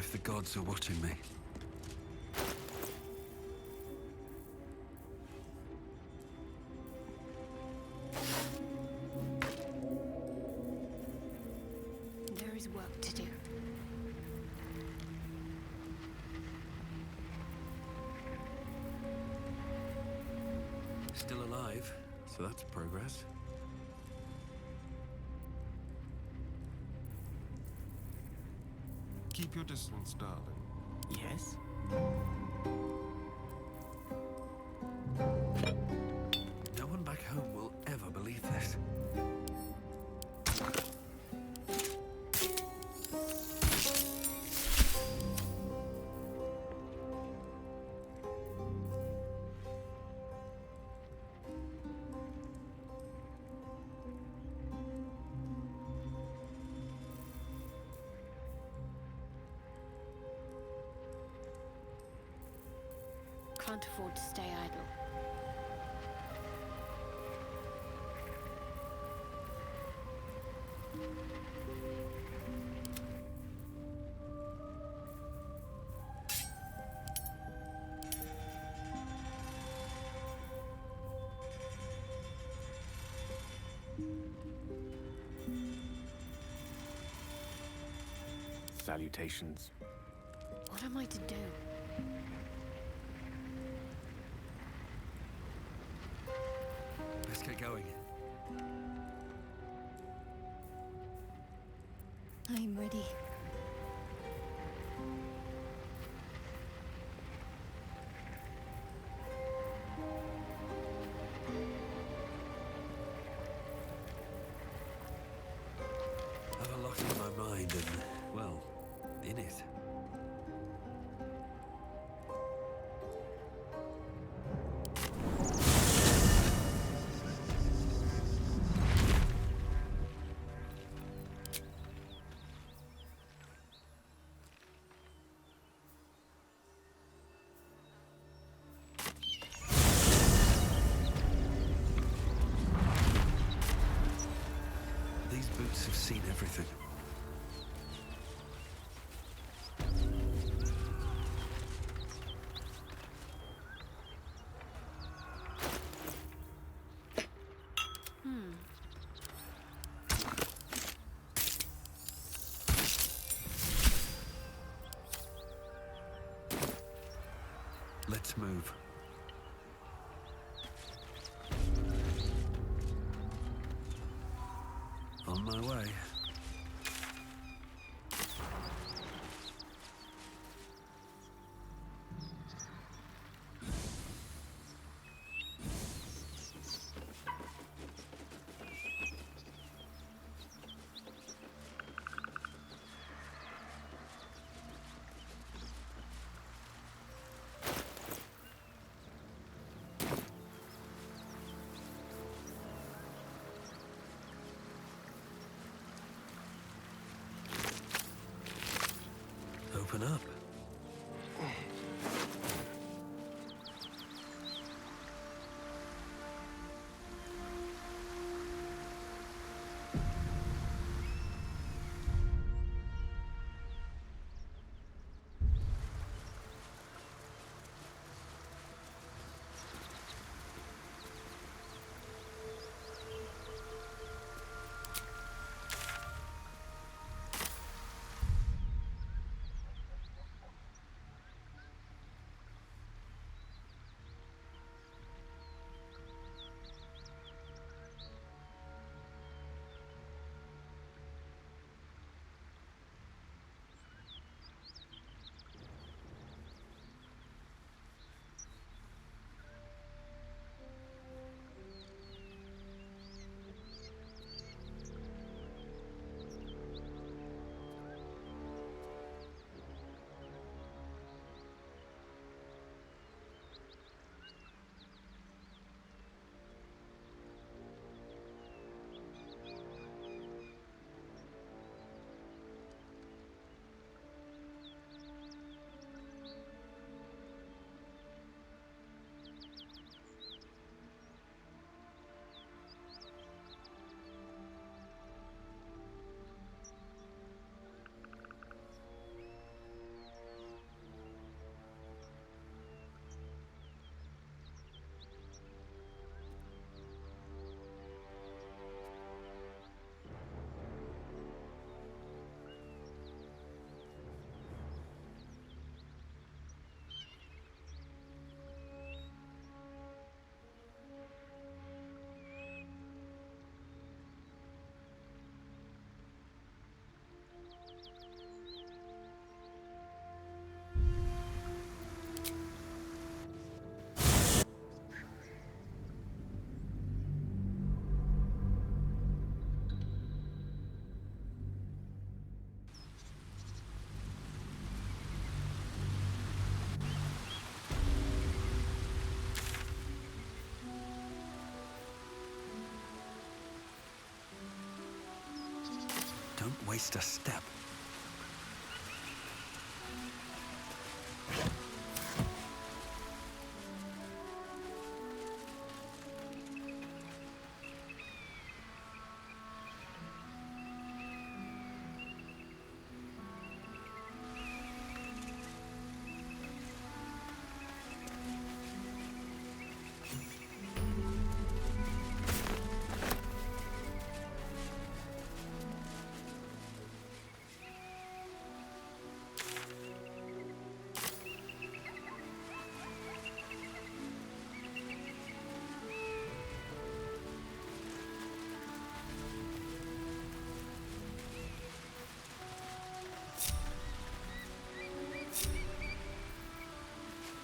if the gods are watching me. There is work to do. Still alive, so that's progress. Keep your distance, darling. Yes? No one back home will ever believe this. Can't afford to stay idle. Salutations. What am I to do? Let's get going. I'm ready. I've a lot in my mind and, well, in it. These boots have seen everything. Let's move. On my way. Open up. Don't waste a step.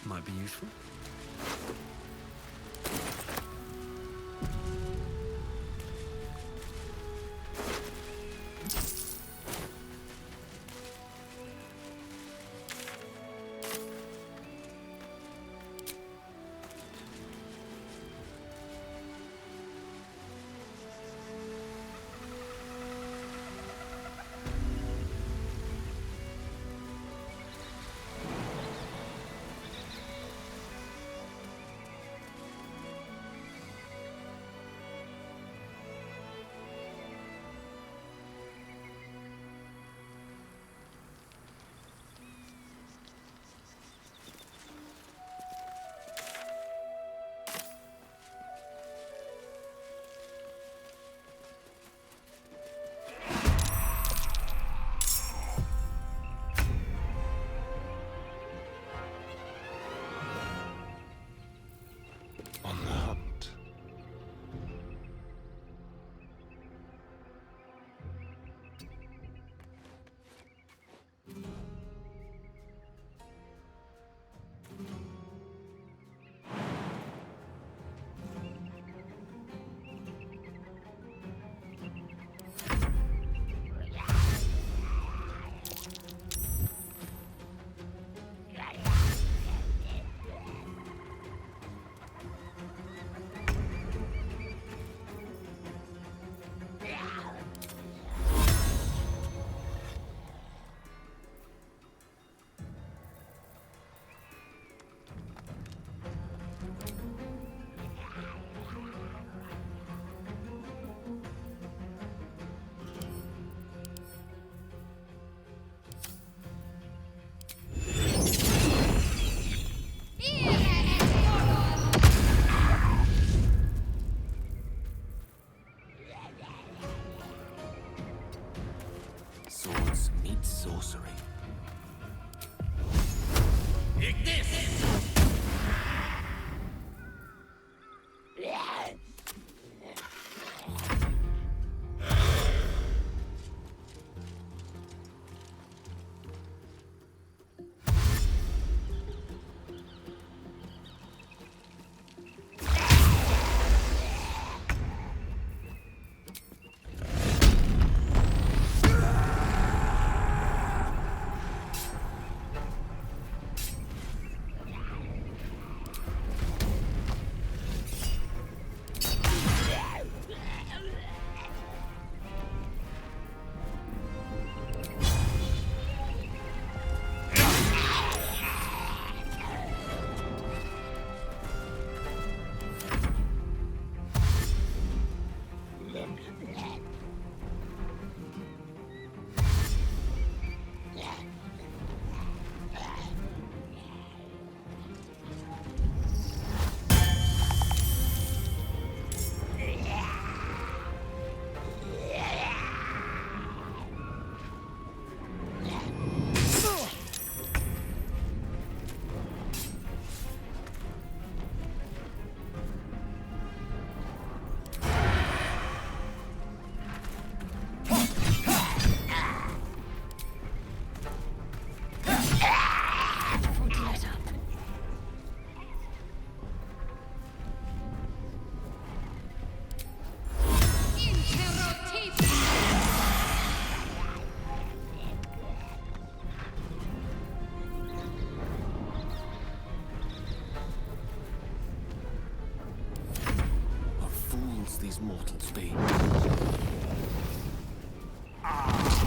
Might be useful. On the hunt. Swords meet sorcery. These mortals be. Ah!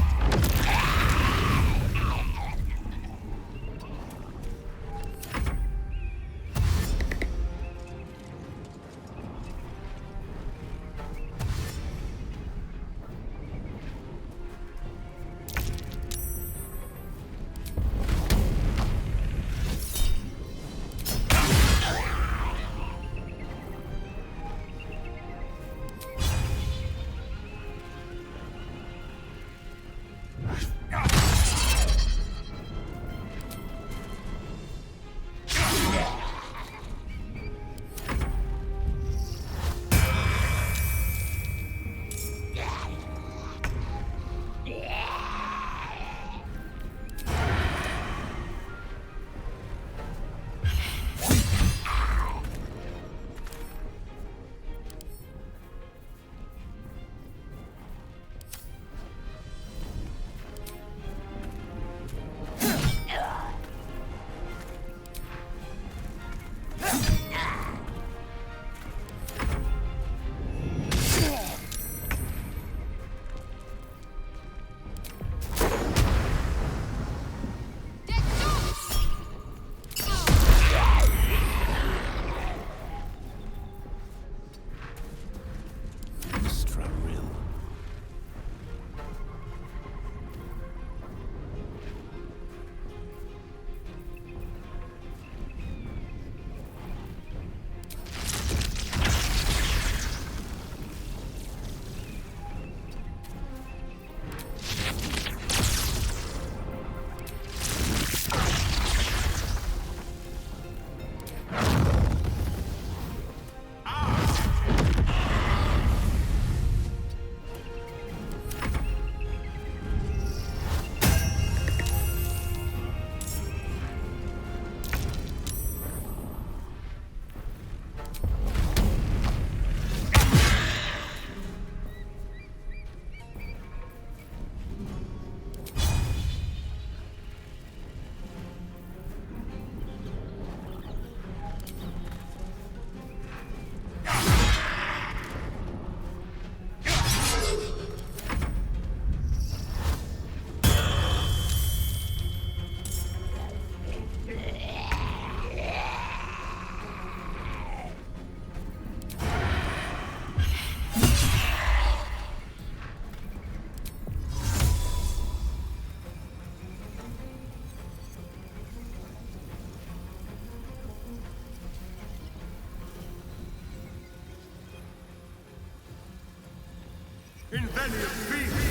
Invenium beast!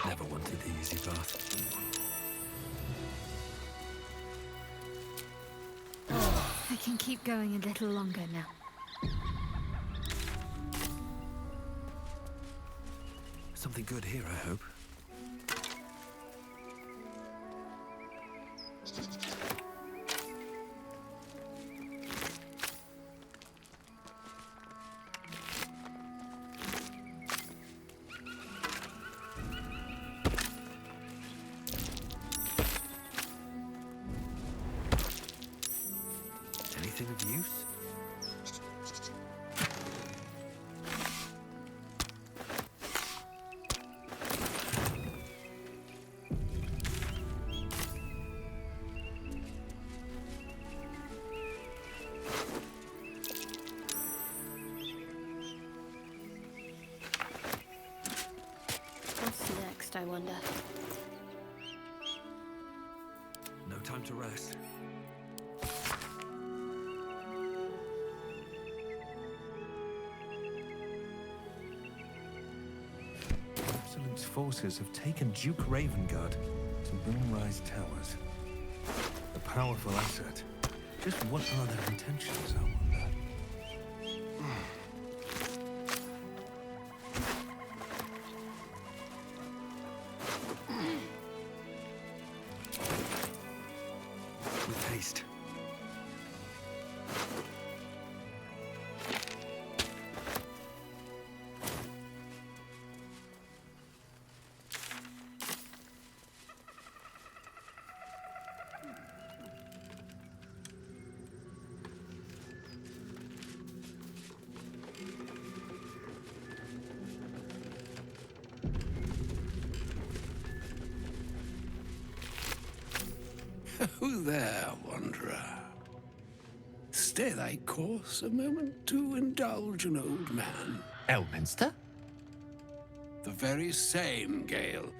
Never wanted the easy path. I can keep going a little longer now. Something good here, I hope. Anything of use? What's next, I wonder? No time to rest. Absalom's forces have taken Duke Ravengard to Moonrise Towers. A powerful asset. Just what are their intentions, I wonder? With haste. Who there, wanderer? Stay thy course a moment to indulge an old man. Elminster? The very same, Gale.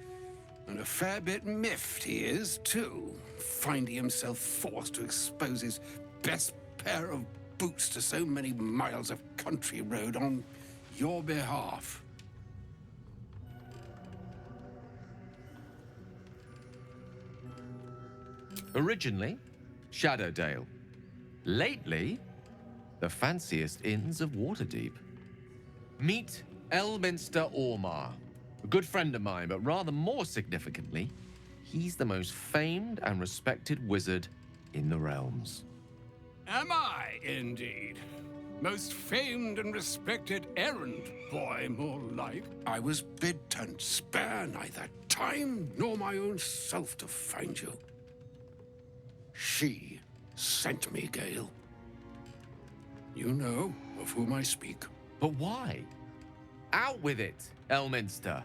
And a fair bit miffed he is, too, finding himself forced to expose his best pair of boots to so many miles of country road on your behalf. Originally, Shadowdale. Lately, the fanciest inns of Waterdeep. Meet Elminster Ormar, a good friend of mine, but rather more significantly, he's the most famed and respected wizard in the realms. Am I, indeed? Most famed and respected errand boy, more like. I was bid to spare neither time nor my own self to find you. She sent me, Gale. You know of whom I speak. But why? Out with it, Elminster.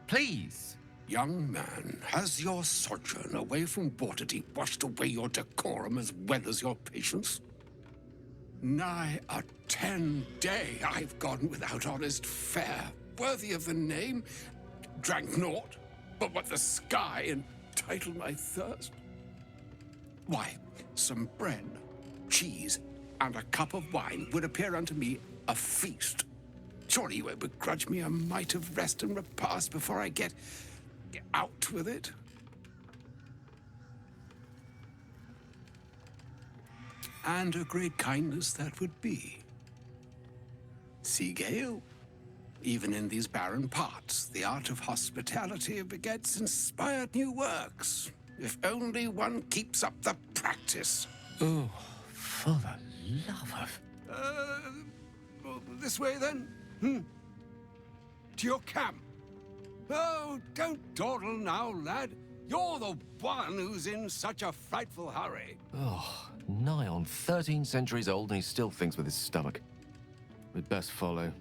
Please. Young man, has your sojourn away from Waterdeep washed away your decorum as well as your patience? Nigh a 10-day I've gone without honest fare, worthy of the name. Drank naught but what the sky entitled my thirst. Why, some bread, cheese, and a cup of wine would appear unto me a feast. Surely you won't begrudge me a mite of rest and repast before I get out with it? And a great kindness that would be. See, Gale? Even in these barren parts, the art of hospitality begets inspired new works. If only one keeps up the practice. Oh, for the love of... This way then? To your camp. Oh, don't dawdle now, lad. You're the one who's in such a frightful hurry. Oh, nigh on 13 centuries old and he still thinks with his stomach. We'd best follow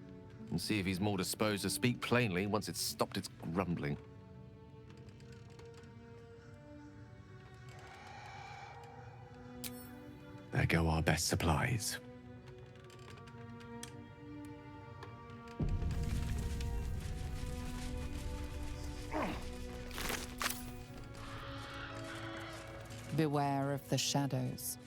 and see if he's more disposed to speak plainly once it's stopped its grumbling. There go our best supplies. Beware of the shadows.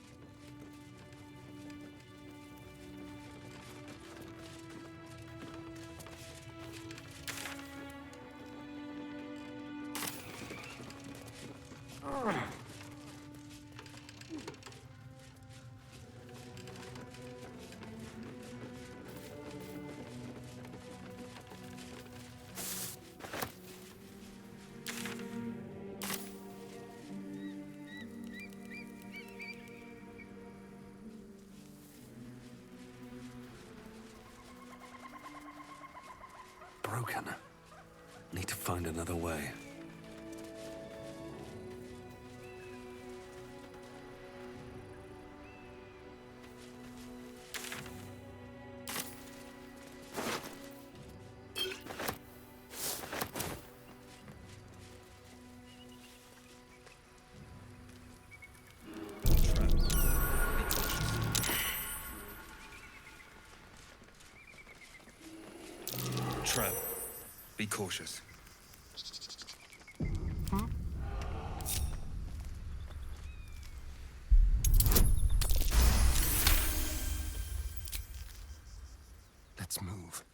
Broken. Need to find another way. Trap. Be cautious. Let's move.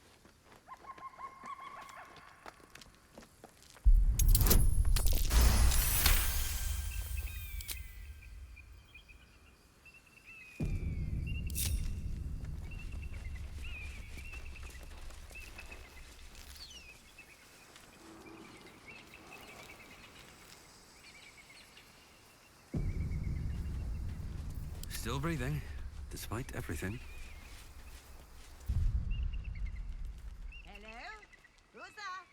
Still breathing, despite everything. Hello? Who's that?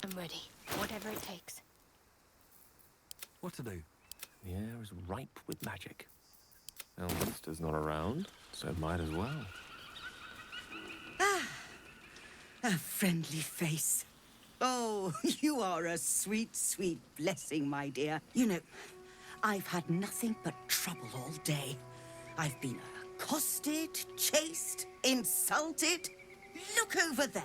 I'm ready. Whatever it takes. What to do? The air is ripe with magic. Elminster's not around, so it might as well. A friendly face. Oh, you are a sweet, sweet blessing, my dear. You know, I've had nothing but trouble all day. I've been accosted, chased, insulted. Look over there.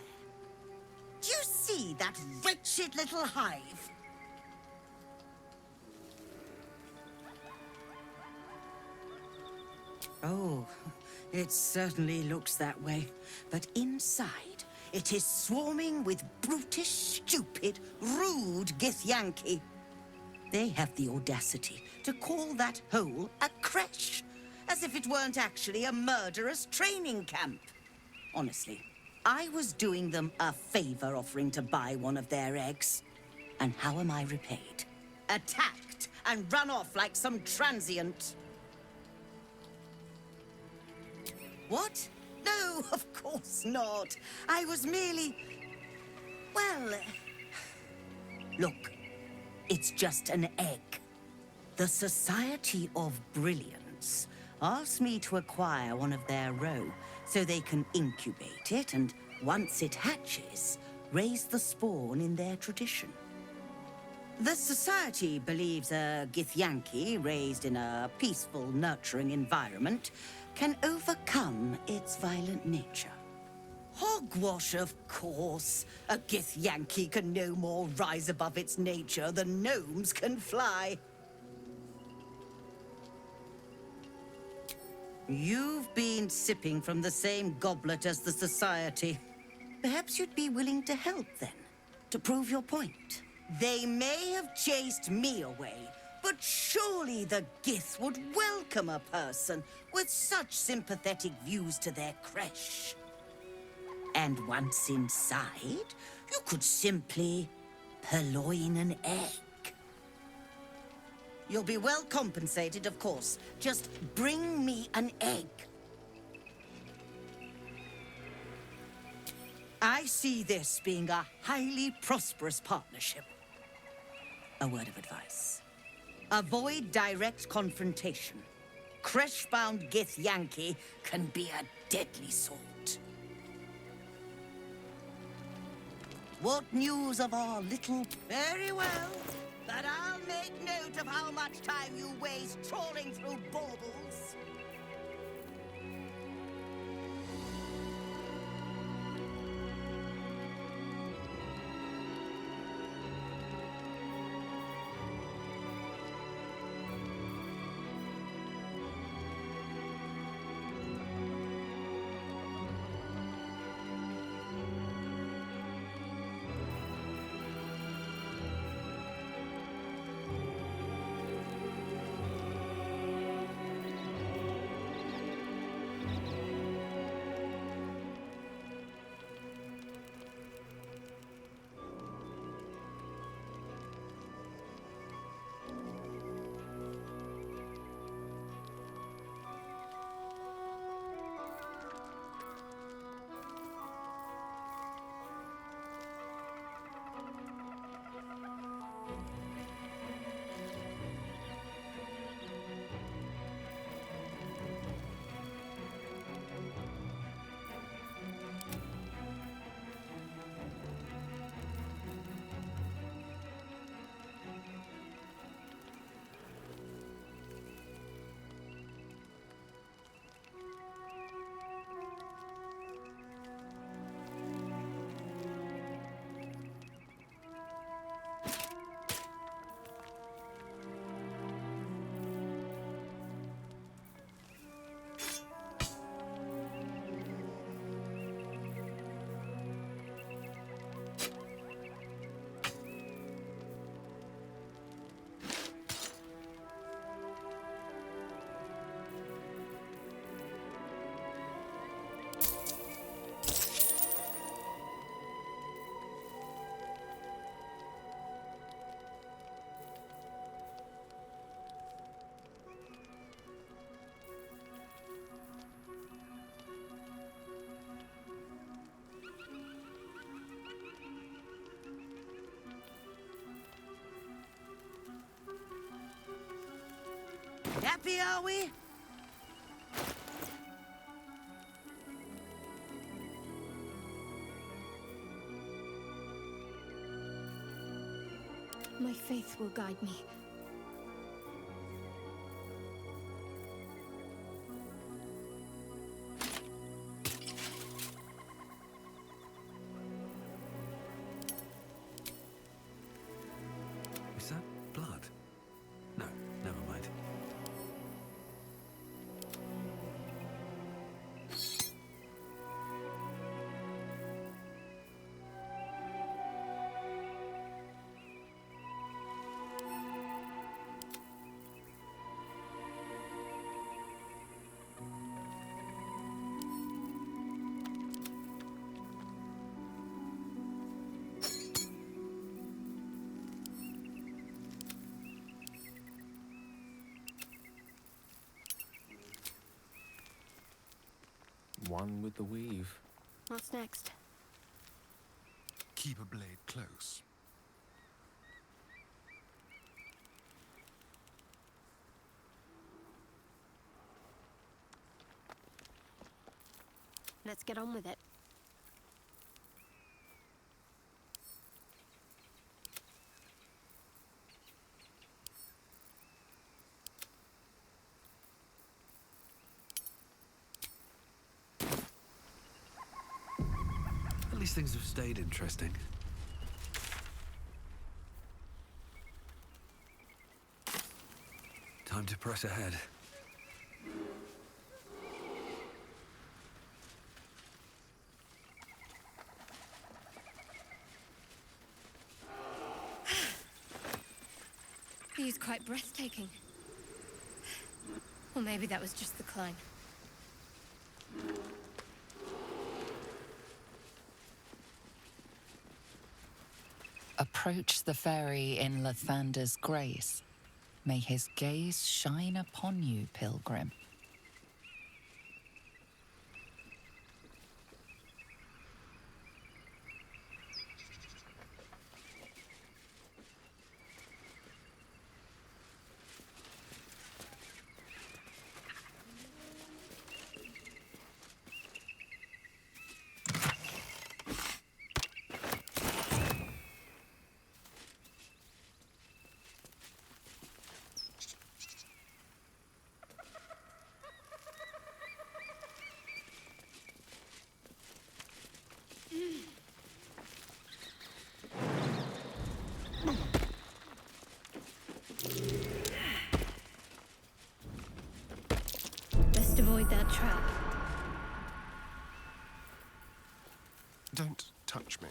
Do you see that wretched little hive? Oh, it certainly looks that way. But inside, it is swarming with brutish, stupid, rude Githyanki. They have the audacity to call that hole a creche, as if it weren't actually a murderous training camp. Honestly, I was doing them a favor offering to buy one of their eggs. And how am I repaid? Attacked and run off like some transient. What? No, of course not. I was merely... well... Look, it's just an egg. The Society of Brilliance asked me to acquire one of their roe so they can incubate it and, once it hatches, raise the spawn in their tradition. The Society believes a Githyanki raised in a peaceful, nurturing environment can overcome its violent nature. Hogwash, of course. A Githyanki can no more rise above its nature than gnomes can fly. You've been sipping from the same goblet as the Society. Perhaps you'd be willing to help, then, to prove your point. They may have chased me away, but surely the Gith would welcome a person with such sympathetic views to their creche. And once inside, you could simply purloin an egg. You'll be well compensated, of course. Just bring me an egg. I see this being a highly prosperous partnership. A word of advice. Avoid direct confrontation. Creche-bound Githyanki can be a deadly sword. What news of our little... Very well, but I'll make note of how much time you waste trawling through baubles. Happy, are we? My faith will guide me. Is that blood? No, never mind. One with the weave. What's next? Keep a blade close. Let's get on with it. At least things have stayed interesting. Time to press ahead. He's quite breathtaking. Or maybe that was just the climb. Approach the ferry in Lathander's grace. May his gaze shine upon you, pilgrim. Best avoid that trap. Don't touch me.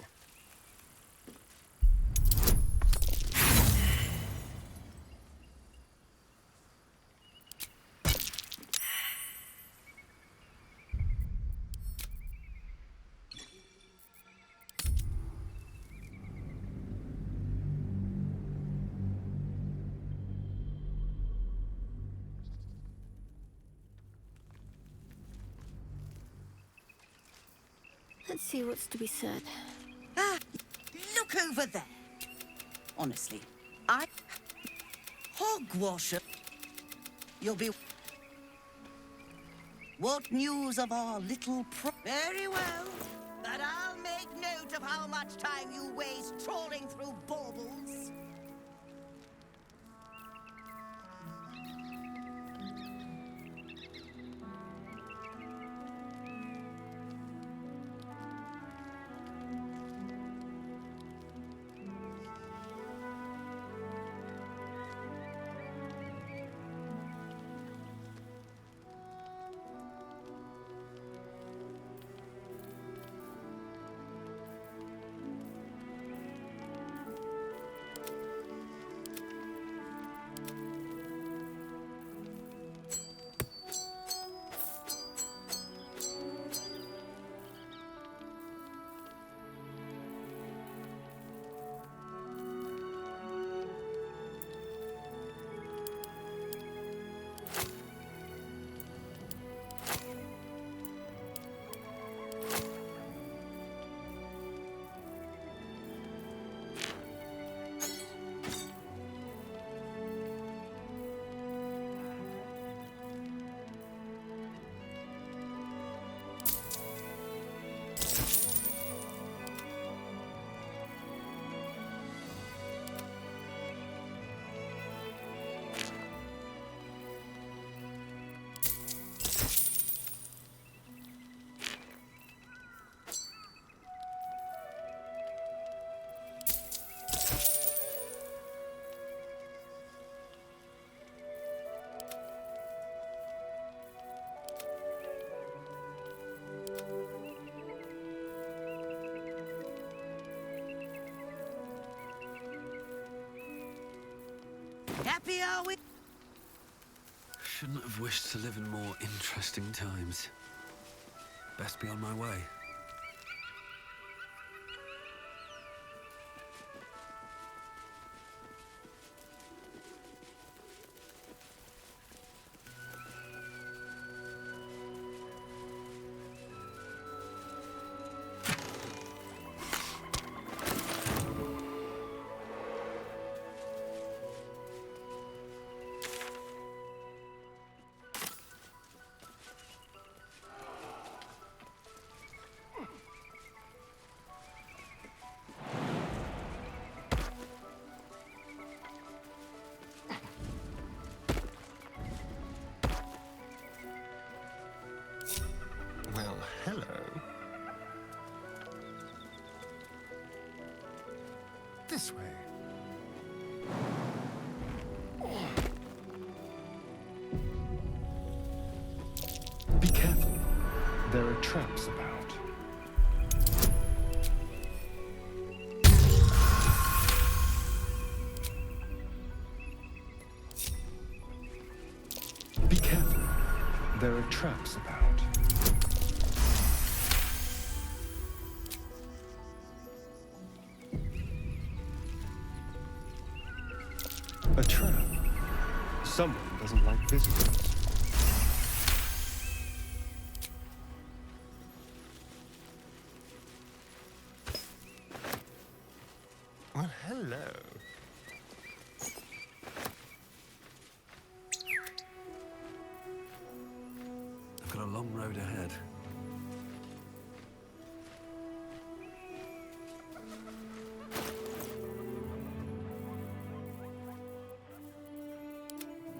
Let's see what's to be said. Ah, look over there. Honestly, Hogwasher. You'll be... What news of our little Very well, but I'll make note of how much time you waste trawling through baubles. happy, are we? Shouldn't have wished to live in more interesting times. Best be on my way. Well, hello. This way. Be careful. There are traps about. Be careful. There are traps about. A trap. Someone doesn't like visitors. Well, hello. I've got a long road ahead.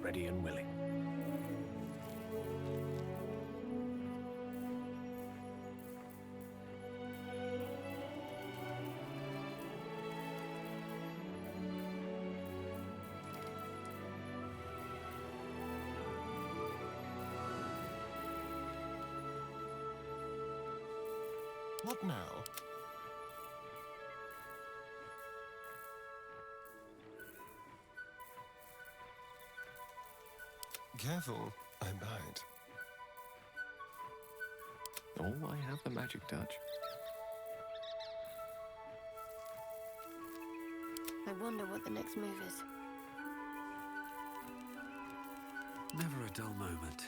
Ready and willing. What now? Careful, I bite. Oh, I have the magic touch. I wonder what the next move is. Never a dull moment.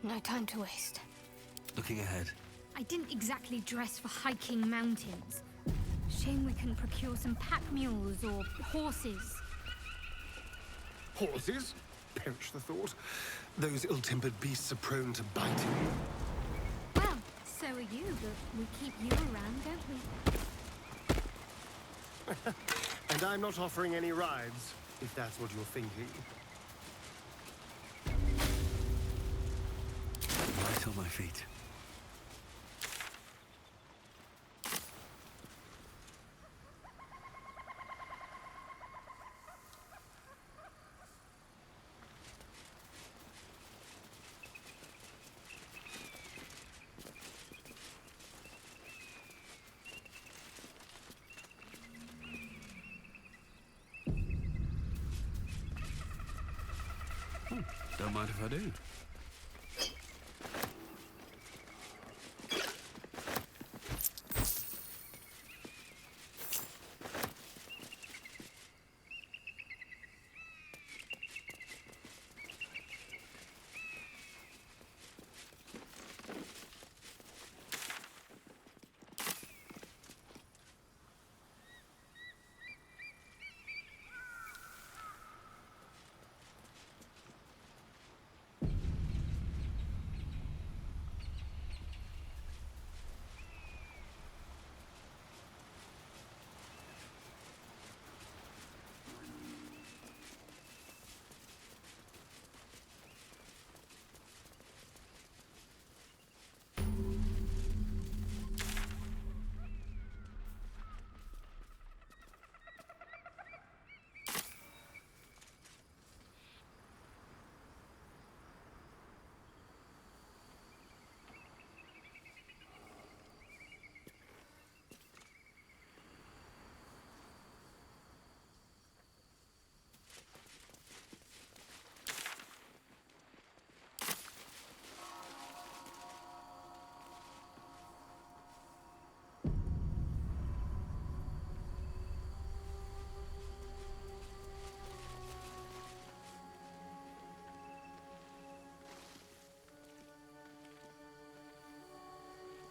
No time to waste. Looking ahead. I didn't exactly dress for hiking mountains. Shame we couldn't procure some pack mules or horses. Horses? Perish the thought. Those ill-tempered beasts are prone to biting. Well, so are you, but we keep you around, don't we? And I'm not offering any rides, if that's what you're thinking. Right on my feet. Don't mind if I do.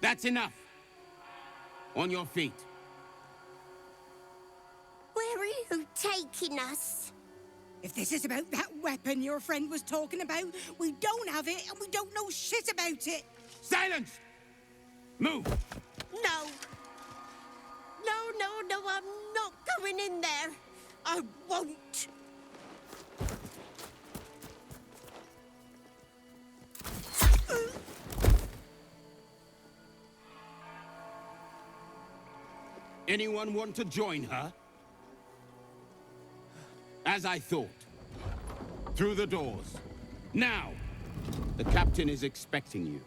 That's enough. On your feet. Where are you taking us? If this is about that weapon your friend was talking about, we don't have it and we don't know shit about it. Silence! Move! No. No, I'm not going in there. I won't. Anyone want to join her? As I thought. Through the doors. Now! The captain is expecting you.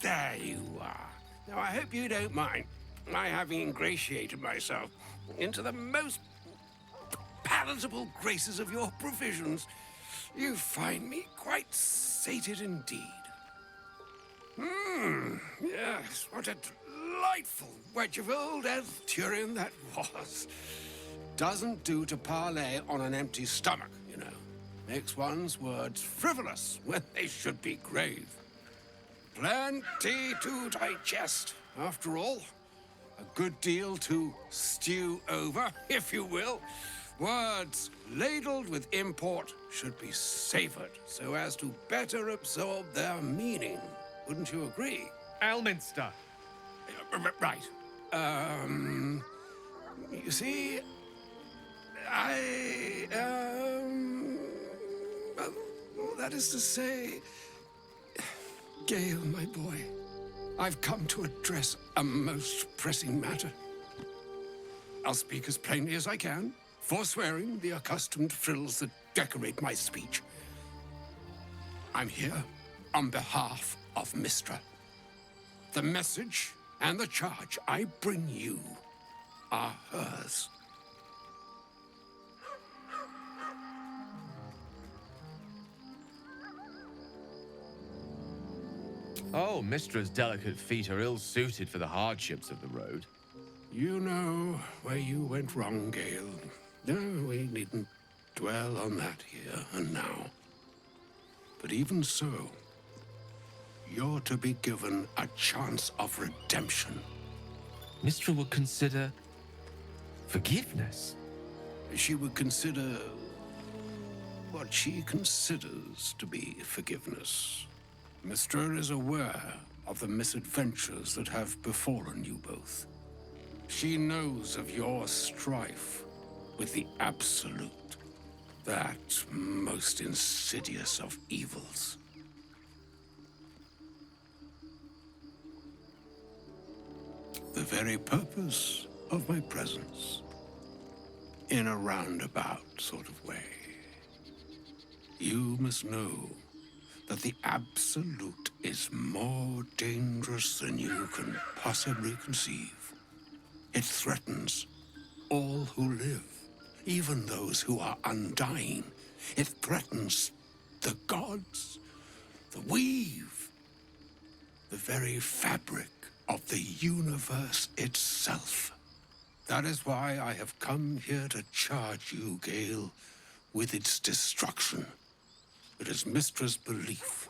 There you are. Now, I hope you don't mind my having ingratiated myself into the most palatable graces of your provisions. You find me quite sated indeed. Yes, what a delightful wedge of old Arthurian that was. Doesn't do to parley on an empty stomach, you know. Makes one's words frivolous when they should be grave. Plenty to digest, after all. A good deal to stew over, if you will. Words ladled with import should be savored so as to better absorb their meaning. Wouldn't you agree? Elminster. Right. You see, well, that is to say, Gale, my boy, I've come to address a most pressing matter. I'll speak as plainly as I can, forswearing the accustomed frills that decorate my speech. I'm here on behalf of Mystra. The message and the charge I bring you are hers. Oh, Mystra's delicate feet are ill-suited for the hardships of the road. You know where you went wrong, Gale. No, we needn't dwell on that here and now. But even so, you're to be given a chance of redemption. Mystra would consider forgiveness. She would consider what she considers to be forgiveness. Mystra is aware of the misadventures that have befallen you both. She knows of your strife with the Absolute, that most insidious of evils. The very purpose of my presence, in a roundabout sort of way. You must know that the Absolute is more dangerous than you can possibly conceive. It threatens all who live, even those who are undying. It threatens the gods, the weave, the very fabric of the universe itself. That is why I have come here to charge you, Gale, with its destruction. It is Mystra's belief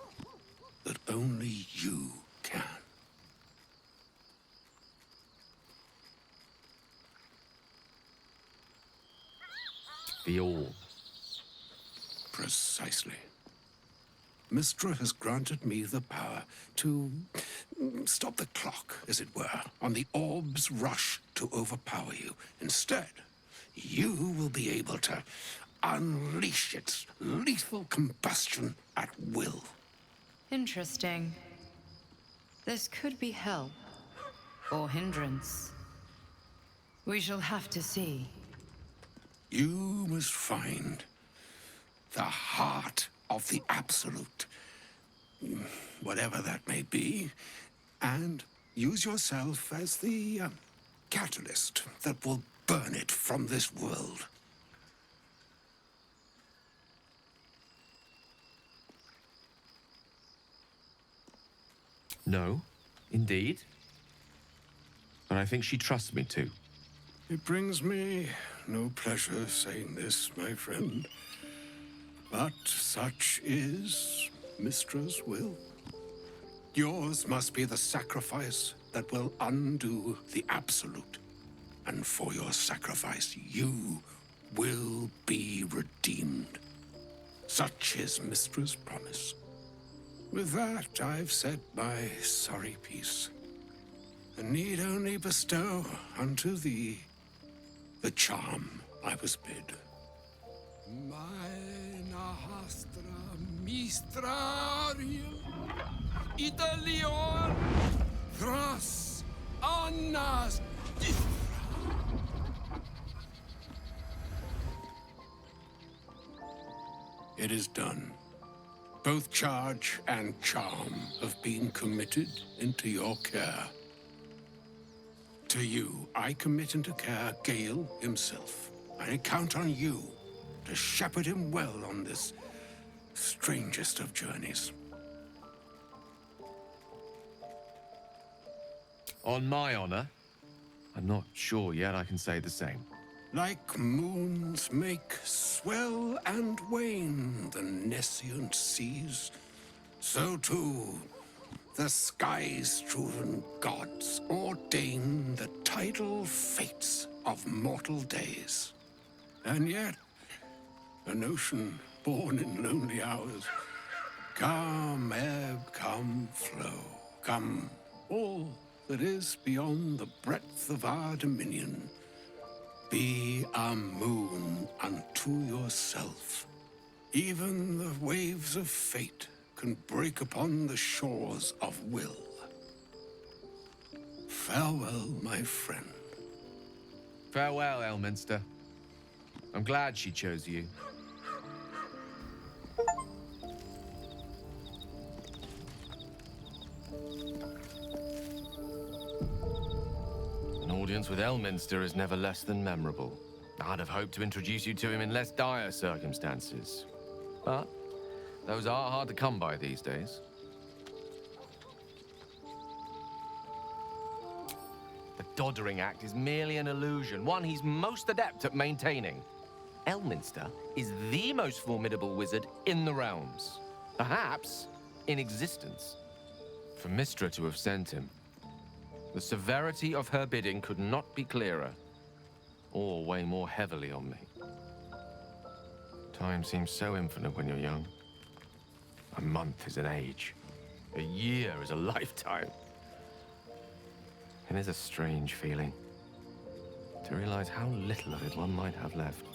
that only you can. The orb. Precisely. Mystra has granted me the power to stop the clock, as it were, on the orb's rush to overpower you. Instead, you will be able to unleash its lethal combustion at will. Interesting. This could be help, or hindrance. We shall have to see. You must find the heart of the Absolute, whatever that may be, and use yourself as the catalyst that will burn it from this world. No, indeed. But I think she trusts me too. It brings me no pleasure saying this, my friend. But such is Mystra's will. Yours must be the sacrifice that will undo the Absolute. And for your sacrifice, you will be redeemed. Such is Mystra's promise. With that, I've said my sorry piece, and need only bestow unto thee the charm I was bid. Meine hastra mistrarium Italion thras annas It is done. Both charge and charm have been committed into your care. To you, I commit into care Gale himself. I count on you to shepherd him well on this strangest of journeys. On my honor, I'm not sure yet I can say the same. Like moons make swell and wane the nescient seas, so too the skies-strewn gods ordain the tidal fates of mortal days. And yet, an ocean born in lonely hours, come ebb, come flow, come all that is beyond the breadth of our dominion. Be a moon unto yourself. Even the waves of fate can break upon the shores of will. Farewell, my friend. Farewell, Elminster. I'm glad she chose you. An audience with Elminster is never less than memorable. I'd have hoped to introduce you to him in less dire circumstances. But those are hard to come by these days. The Doddering Act is merely an illusion, one he's most adept at maintaining. Elminster is the most formidable wizard in the realms, perhaps in existence. For Mystra to have sent him, the severity of her bidding could not be clearer, or weigh more heavily on me. Time seems so infinite when you're young. A month is an age. A year is a lifetime. It is a strange feeling to realize how little of it one might have left.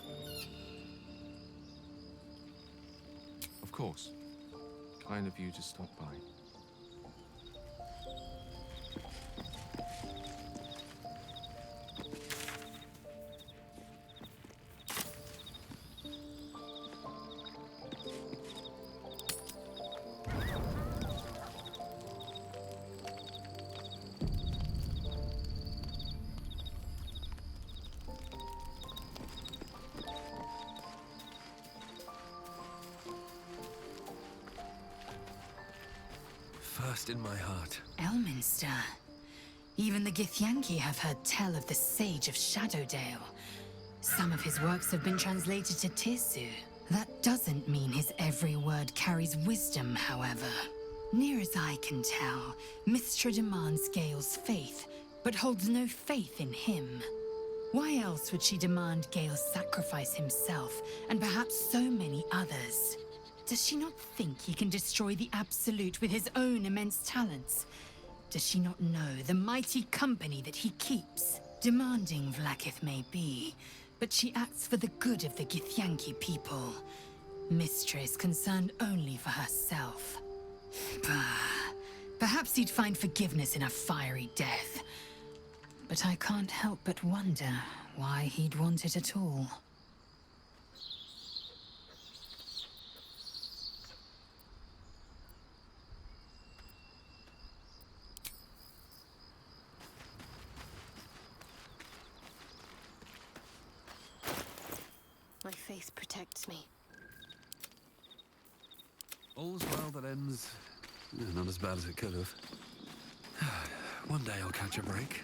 Of course, kind of you to stop by. First in my heart. Elminster. Even the Githyanki have heard tell of the Sage of Shadowdale. Some of his works have been translated to Tirsu. That doesn't mean his every word carries wisdom, however. Near as I can tell, Mystra demands Gale's faith, but holds no faith in him. Why else would she demand Gale sacrifice himself, and perhaps so many others? Does she not think he can destroy the Absolute with his own immense talents? Does she not know the mighty company that he keeps? Demanding Vlaakith may be, but she acts for the good of the Githyanki people. Mystra is concerned only for herself. Perhaps he'd find forgiveness in a fiery death. But I can't help but wonder why he'd want it at all. My faith protects me. All's well that ends... not as bad as it could have. One day I'll catch a break.